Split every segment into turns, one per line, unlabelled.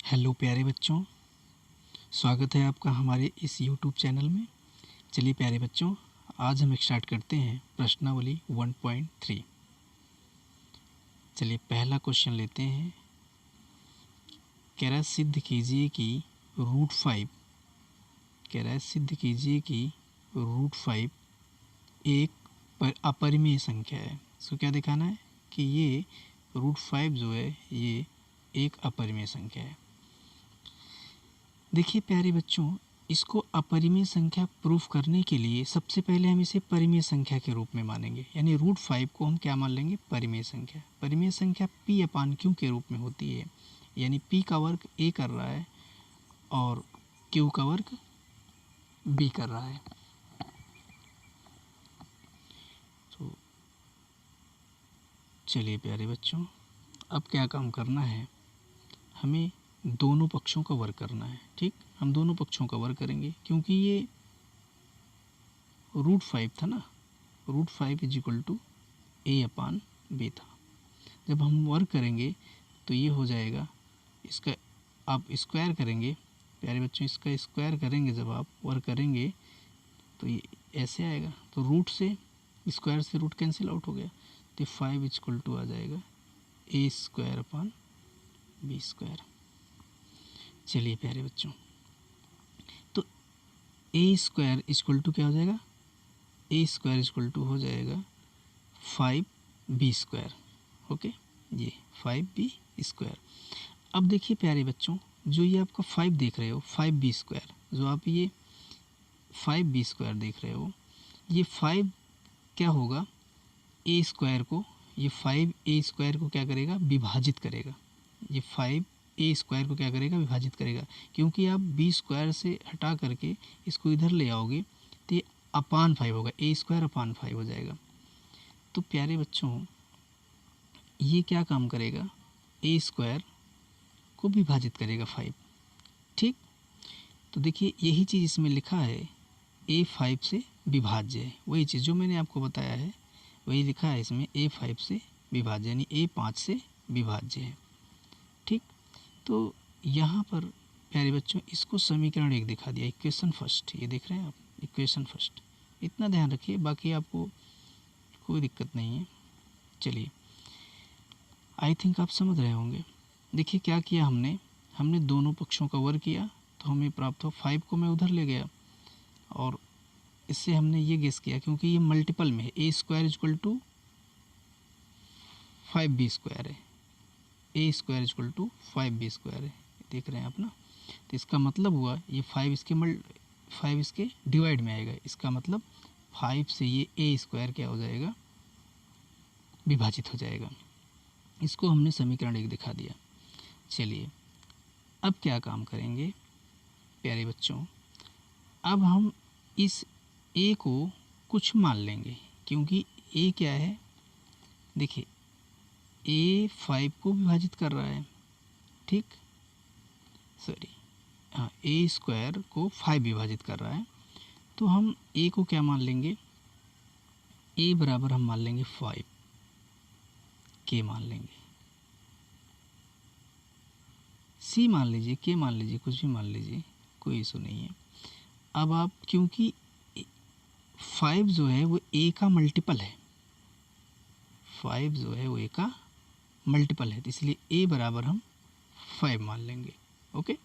Hello प्यारे बच्चों, स्वागत है आपका हमारे इस यूट्यूब चैनल में। चलिए प्यारे बच्चों, आज हम स्टार्ट करते हैं प्रश्नावली 1.3। चलिए पहला क्वेश्चन लेते हैं। कह रहा है सिद्ध कीजिए कि √5 एक अपरिमेय संख्या है। इसको क्या दिखाना है कि ये √5 जो है ये एक अपरिमेय संख्या है। देखिए प्यारे बच्चों, इसको अपरिमेय संख्या प्रूफ करने के लिए सबसे पहले हम इसे परिमेय संख्या के रूप में मानेंगे, यानी √5 को हम क्या मान लेंगे, परिमेय संख्या। परिमेय संख्या p/q के रूप में होती है, यानी p का वर्ग a कर रहा है और q का वर्ग b कर रहा है। तो चलिए प्यारे बच्चों, अब क्या काम करना है, हमें दोनों पक्षों का वर्ग करना है। ठीक, हम दोनों पक्षों का वर्ग करेंगे क्योंकि ये √5 था ना, √5 = a/b था। जब हम वर्ग करेंगे तो ये हो जाएगा, इसका आप स्क्वायर करेंगे प्यारे बच्चों, इसका स्क्वायर करेंगे जब आप वर्ग करेंगे तो ये ऐसे आएगा। तो रूट से स्क्वायर से रूट कैंसिल आउट हो गया, तो 5 = आ जाएगा a²/b²। चलिए प्यारे बच्चों, तो a² क्या हो जाएगा, a² हो जाएगा 5b²। ओके, ये 5b²। अब देखिए प्यारे बच्चों, जो ये आपका 5 देख रहे हो, 5b², जो आप ये 5b² देख रहे हो, ये 5 क्या होगा, a² को, ये 5a² को क्या करेगा, विभाजित करेगा। ये 5a² को क्या करेगा, विभाजित करेगा। क्योंकि आप b² से हटा करके इसको इधर ले आओगे तो ये /5 होगा, a²/5 हो जाएगा। तो प्यारे बच्चों, ये क्या काम करेगा, a² को विभाजित करेगा 5। ठीक, तो देखिए यही चीज़ इसमें लिखा है, a 5 से विभाज्य है। वही चीज़ जो मैंने आपको बताया है वही लिखा है इसमें, a 5 से विभाज्य, यानी a 5 से विभाज्य है। ठीक, तो यहाँ पर प्यारे बच्चों इसको समीकरण 1 दिखा दिया, इक्वेशन फर्स्ट। ये देख रहे हैं आप, इक्वेशन फर्स्ट। इतना ध्यान रखिए, बाकी आपको कोई दिक्कत नहीं है। चलिए, आई थिंक आप समझ रहे होंगे। देखिए क्या किया हमने दोनों पक्षों का वर्ग किया तो हमें प्राप्त हो 5 को मैं उधर ले गया और इससे हमने ये गेस किया, क्योंकि ये मल्टीपल में है, a² = 5b² है, a² = 5b² है। देख रहे हैं आप ना, तो इसका मतलब हुआ ये 5 इसके डिवाइड में आएगा। इसका मतलब 5 से ये a² क्या हो जाएगा, विभाजित हो जाएगा। इसको हमने समीकरण 1 दिखा दिया। चलिए अब क्या काम करेंगे प्यारे बच्चों, अब हम इस a को कुछ मान लेंगे, क्योंकि a क्या है, देखिए a 5 को विभाजित कर रहा है। ठीक, सॉरी, हाँ, a² को 5 विभाजित कर रहा है, तो हम a को क्या मान लेंगे, a बराबर हम मान लेंगे 5, k मान लेंगे, c मान लीजिए, k मान लीजिए, कुछ भी मान लीजिए, कोई इशू नहीं है। अब आप, क्योंकि 5 जो है वो a का मल्टीपल है, 5 जो है वो a का मल्टीपल है, तो इसलिए a बराबर हम 5 मान लेंगे। ओके,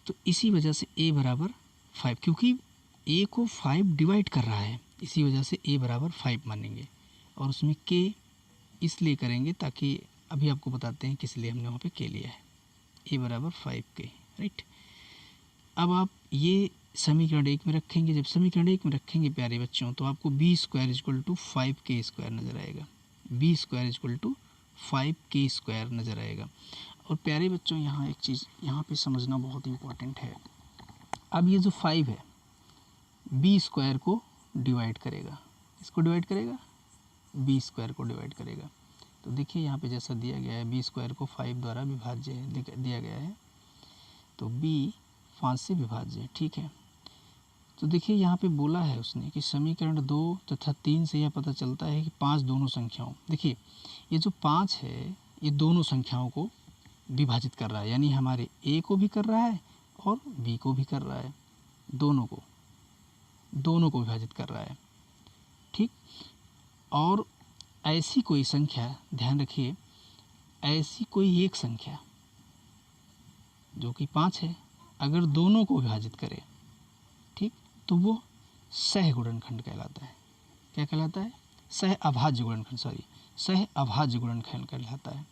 तो इसी वजह से a बराबर 5, क्योंकि a को 5 डिवाइड कर रहा है, इसी वजह से a बराबर 5 मानेंगे। और उसमें k इसलिए करेंगे ताकि, अभी आपको बताते हैं किस लिए हमने वहाँ पे k लिया है, a बराबर 5k। राइट, अब आप ये समीकरण 1 में रखेंगे। जब समीकरण 1 में रखेंगे प्यारे बच्चों, तो आपको b² = 5k² नज़र आएगा, b² = 5k² नज़र आएगा। और प्यारे बच्चों, यहाँ एक चीज़ यहाँ पे समझना बहुत इम्पोर्टेंट है। अब ये जो 5 है b² को डिवाइड करेगा, इसको डिवाइड करेगा, b² को डिवाइड करेगा। तो देखिए यहाँ पे जैसा दिया गया है, b² को 5 द्वारा विभाज्य है, दिया गया है, तो b 5 से विभाज्य है। ठीक है, तो देखिए यहाँ पे बोला है उसने कि समीकरण 2 तथा 3 से यह पता चलता है कि 5 दोनों संख्याओं, देखिए ये जो 5 है ये दोनों संख्याओं को विभाजित कर रहा है, यानी हमारे ए को भी कर रहा है और बी को भी कर रहा है, दोनों को विभाजित कर रहा है। ठीक, और ऐसी कोई संख्या, ध्यान रखिए, ऐसी कोई एक संख्या जो कि 5 है, अगर दोनों को विभाजित करे, ठीक, तो वो सह गुणनखंड कहलाता है। क्या कहलाता है? सह अभाज्य गुणनखंड, सह अभाज्य गुणनखंड कहलाता है।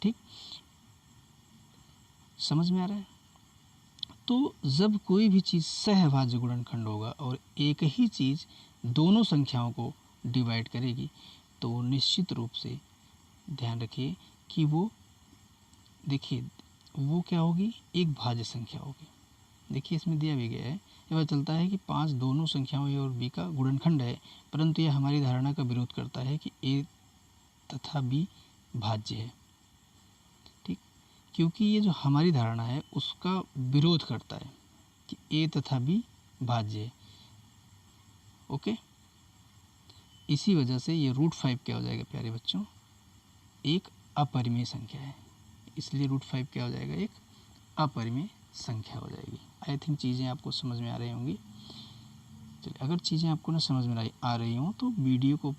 ठीक, समझ में आ रहा है? तो जब कोई भी चीज़ सह अभाज्य गुणनखंड होगा और एक ही चीज़ दोनों संख्याओं को डिवाइड करेगी, तो वो निश्चित रूप से, ध्यान रखिए कि वो, देखिए वो क्या होगी, एक भाज्य संख्या होगी। देखिए इसमें दिया भी गया है, ये पता चलता है कि 5 दोनों संख्याओं ए और बी का गुणनखंड है, परंतु यह हमारी धारणा का विरोध करता है कि ए तथा बी भाज्य है। ठीक, क्योंकि ये जो हमारी धारणा है उसका विरोध करता है कि ए तथा बी भाज्य है। ओके, इसी वजह से ये √5 क्या हो जाएगा प्यारे बच्चों, एक अपरिमेय संख्या है, इसलिए √5 क्या हो जाएगा, एक अपरिमेय संख्या हो जाएगी। आई थिंक चीज़ें आपको समझ में आ रही होंगी। चलिए, अगर चीज़ें आपको ना समझ में आ रही हों तो वीडियो को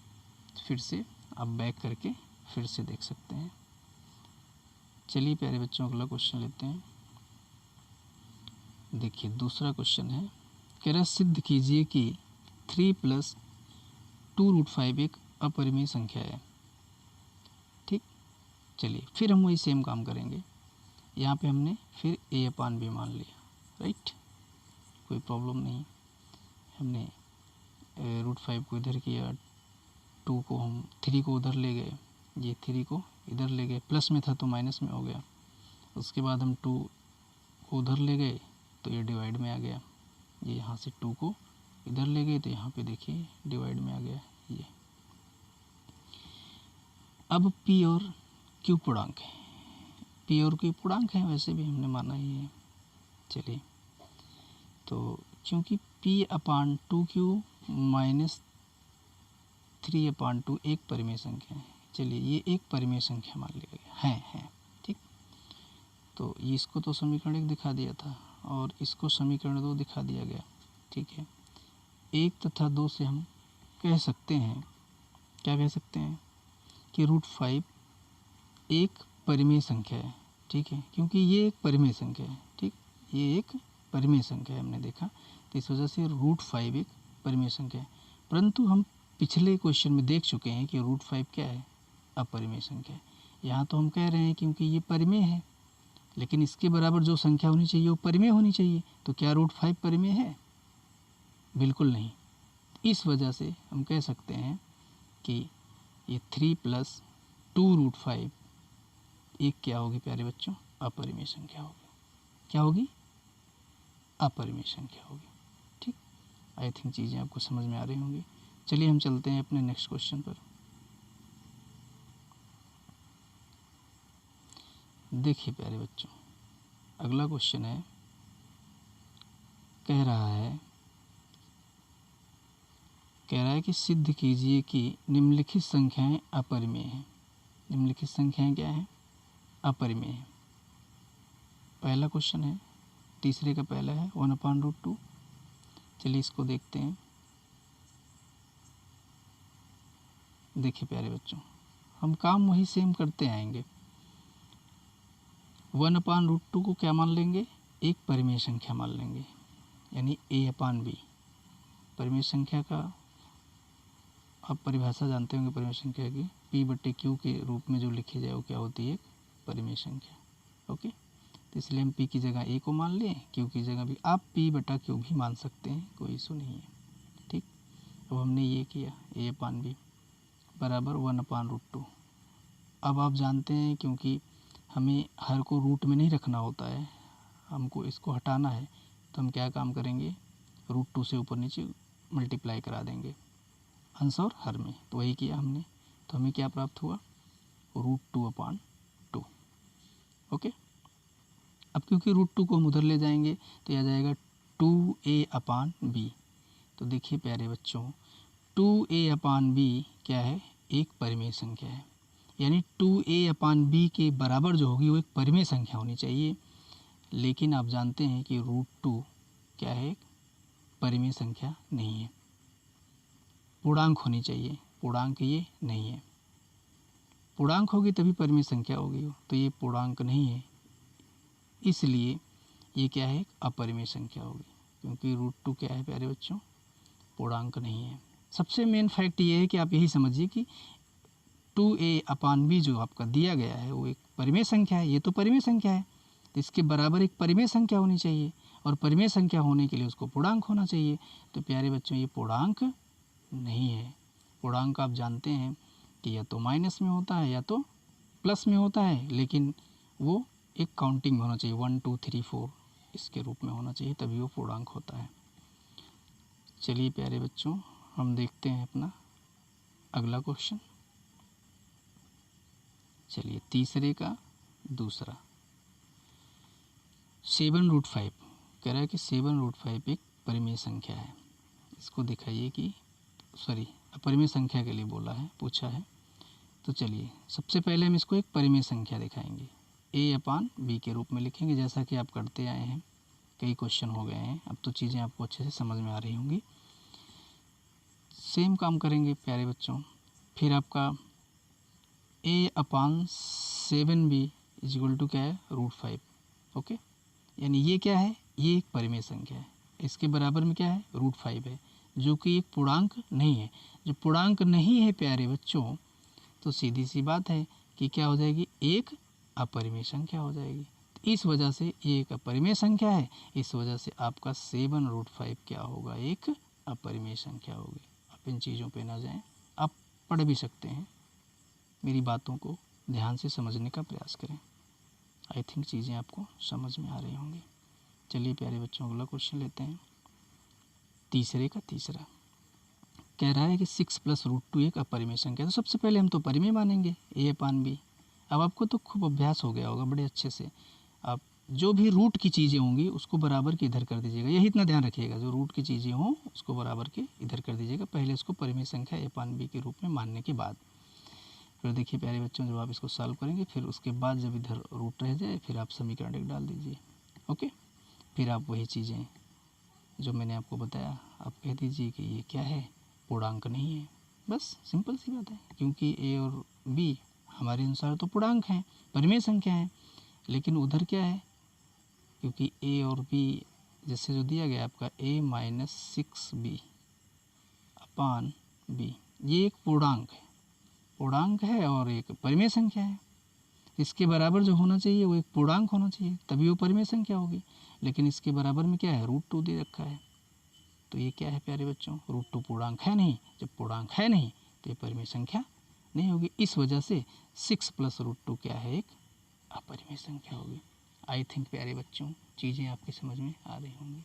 फिर से आप बैक करके फिर से देख सकते हैं। चलिए प्यारे बच्चों, अगला क्वेश्चन लेते हैं। देखिए दूसरा क्वेश्चन है, कह रहा सिद्ध कीजिए कि 3 + 2√5 एक अपरिमेय संख्या है। ठीक, चलिए फिर हम वही सेम काम करेंगे। यहाँ पे हमने फिर a/b मान लिया, राइट, कोई प्रॉब्लम नहीं। हमने √5 को इधर किया, 2 को हम 3 को उधर ले गए, ये 3 को इधर ले गए, प्लस में था तो माइनस में हो गया। उसके बाद हम 2 को उधर ले गए तो ये डिवाइड में आ गया, ये यहाँ से 2 को इधर ले गए तो यहाँ पे देखिए डिवाइड में आ गया ये। अब p और q पूर्णांक है, p और q पूर्णांक है, वैसे भी हमने माना ही है। चलिए, तो क्योंकि p/2q - 3/2 एक परिमेय संख्या है, चलिए ये एक परिमेय संख्या मान लिया गया है। ठीक, तो ये इसको तो समीकरण 1 दिखा दिया था और इसको समीकरण 2 दिखा दिया गया। ठीक है, 1 तथा 2 से हम कह सकते हैं, क्या कह सकते हैं कि √5 एक परिमेय संख्या है। ठीक है, क्योंकि ये एक परिमेय संख्या है। ठीक, ये एक परिमेय संख्या है, हमने देखा, तो इस वजह से √5 एक परिमेय संख्या है। परंतु हम पिछले क्वेश्चन में देख चुके हैं कि √5 क्या है, अपरिमेय संख्या है। यहाँ तो हम कह रहे हैं क्योंकि ये परिमेय है, लेकिन इसके बराबर जो संख्या होनी चाहिए वो परिमेय होनी चाहिए। तो क्या √5 परिमेय है? बिल्कुल नहीं। इस वजह से हम कह सकते हैं कि ये 3 + 2√5 एक क्या होगी प्यारे बच्चों, अपरिमेय संख्या होगी। क्या होगी? अपरिमेय संख्या होगी। ठीक, आई थिंक चीज़ें आपको समझ में आ रही होंगी। चलिए हम चलते हैं अपने नेक्स्ट क्वेश्चन पर। देखिए प्यारे बच्चों, अगला क्वेश्चन है, कह रहा है कि सिद्ध कीजिए कि निम्नलिखित संख्याएं अपरिमेय हैं। निम्नलिखित संख्याएं क्या हैं? अपरिमेय हैं। पहला क्वेश्चन है, तीसरे का पहला है 1/√2। चलिए इसको देखते हैं। देखिए प्यारे बच्चों, हम काम वही सेम करते आएंगे। 1/√2 को क्या मान लेंगे? एक परिमेय संख्या मान लेंगे, यानी a/b। परिमेय संख्या का आप परिभाषा जानते होंगे परिमेय संख्या की, p/q के रूप में जो लिखी जाए वो क्या होती है? एक परिमेय संख्या। ओके, तो इसलिए हम p की जगह a को मान लें, q की जगह भी आप p/q भी मान सकते हैं, कोई इशू नहीं है। ठीक, अब हमने ये किया a/b बराबर 1/√2। अब आप जानते हैं क्योंकि हमें हर को रूट में नहीं रखना होता है, हमको इसको हटाना है, तो हम क्या काम करेंगे, √2 से ऊपर नीचे मल्टीप्लाई करा देंगे अंश और हर में। तो वही किया हमने, तो हमें क्या प्राप्त हुआ? √2/2। ओके, अब क्योंकि √2 को हम उधर ले जाएंगे तो यह आ जाएगा 2a/b। तो देखिए प्यारे बच्चों, 2a/b क्या है? एक परिमेय संख्या है। यानी 2a/b के बराबर जो होगी वो एक परिमेय संख्या होनी चाहिए। लेकिन आप जानते हैं कि √2 क्या है, एक परिमेय संख्या नहीं है, पूर्णांक होनी चाहिए। पूर्णांक ये नहीं है, पूर्णांक होगी तभी परिमेय संख्या होगी, तो ये पूर्णांक नहीं है, इसलिए ये क्या है, एक अपरिमेय संख्या होगी। क्योंकि √2 क्या है प्यारे बच्चों, पूर्णांक नहीं है। सबसे मेन फैक्ट ये है कि आप यही समझिए कि 2a/b जो आपका दिया गया है वो एक परिमेय संख्या है। ये तो परिमेय संख्या है, तो इसके बराबर एक परिमेय संख्या होनी चाहिए, और परिमेय संख्या होने के लिए उसको पूर्णांक होना चाहिए। तो प्यारे बच्चों ये पूर्णांक नहीं है। पूर्णांक आप जानते हैं कि या तो माइनस में होता है या तो प्लस में होता है, लेकिन वो एक काउंटिंग में होना चाहिए, 1 2 3 4 इसके रूप में होना चाहिए, तभी वो पूर्णांक होता है। चलिए प्यारे बच्चों, हम देखते हैं अपना अगला क्वेश्चन। चलिए तीसरे का दूसरा, 7√5 कह रहा है कि 7√5 एक परिमेय संख्या है। इसको दिखाइए कि अपरिमेय संख्या के लिए बोला है, पूछा है। तो चलिए सबसे पहले हम इसको एक परिमेय संख्या दिखाएंगे, a/b के रूप में लिखेंगे, जैसा कि आप करते आए हैं, कई क्वेश्चन हो गए हैं, अब तो चीज़ें आपको अच्छे से समझ में आ रही होंगी। सेम काम करेंगे प्यारे बच्चों। फिर आपका a/7b = क्या है, √5। ओके, यानी ये क्या है, ये एक परिमेय संख्या है, इसके बराबर में क्या है, √5 है, जो कि एक पूर्णांक नहीं है। जो पूर्णांक नहीं है प्यारे बच्चों, तो सीधी सी बात है कि क्या हो जाएगी, एक अपरिमेय संख्या हो जाएगी। तो इस वजह से ये एक अपरिमेय संख्या है, इस वजह से आपका 7√5 क्या होगा, एक अपरिमेय संख्या होगी। आप इन चीज़ों पे ना जाएं, आप पढ़ भी सकते हैं, मेरी बातों को ध्यान से समझने का प्रयास करें। आई थिंक चीज़ें आपको समझ में आ रही होंगी। चलिए प्यारे बच्चों, अगला क्वेश्चन लेते हैं। तीसरे का तीसरा कह रहा है कि 6 + √2 एक अपरिमेय संख्या। तो सबसे पहले हम तो परिमेय मानेंगे a/b। अब आपको तो खूब अभ्यास हो गया होगा बड़े अच्छे से। आप जो भी रूट की चीज़ें होंगी उसको बराबर के इधर कर दीजिएगा, यही इतना ध्यान रखिएगा, जो रूट की चीज़ें हों उसको बराबर के इधर कर दीजिएगा, पहले इसको परिमेय संख्या a/b के रूप में मानने के बाद। फिर देखिए प्यारे बच्चों, जब आप इसको सॉल्व करेंगे, फिर उसके बाद जब इधर रूट रह जाए, फिर आप समीकरण एक डाल दीजिए। ओके, फिर आप वही चीज़ें जो मैंने आपको बताया आप कह दीजिए कि ये क्या है, पूर्णांक नहीं है। बस सिंपल सी बात है, क्योंकि a और b हमारे अनुसार तो पूर्णांक हैं, परिमेय संख्या है। लेकिन उधर क्या है, क्योंकि a और b जैसे जो दिया गया आपका a-6b/b, ये एक पूर्णांक है, पूर्णांक है और एक परिमेय संख्या है। इसके बराबर जो होना चाहिए वो एक पूर्णांक होना चाहिए, तभी वो परिमेय संख्या होगी। लेकिन इसके बराबर में क्या है, √2 दे रखा है। तो ये क्या है प्यारे बच्चों, √2 पूर्णांक है नहीं। जब पूर्णांक है नहीं तो ये परिमेय संख्या नहीं होगी। इस वजह से 6 + √2 क्या है, एक अपरिमेय संख्या होगी। आई थिंक प्यारे बच्चों चीज़ें आपकी समझ में आ रही होंगी।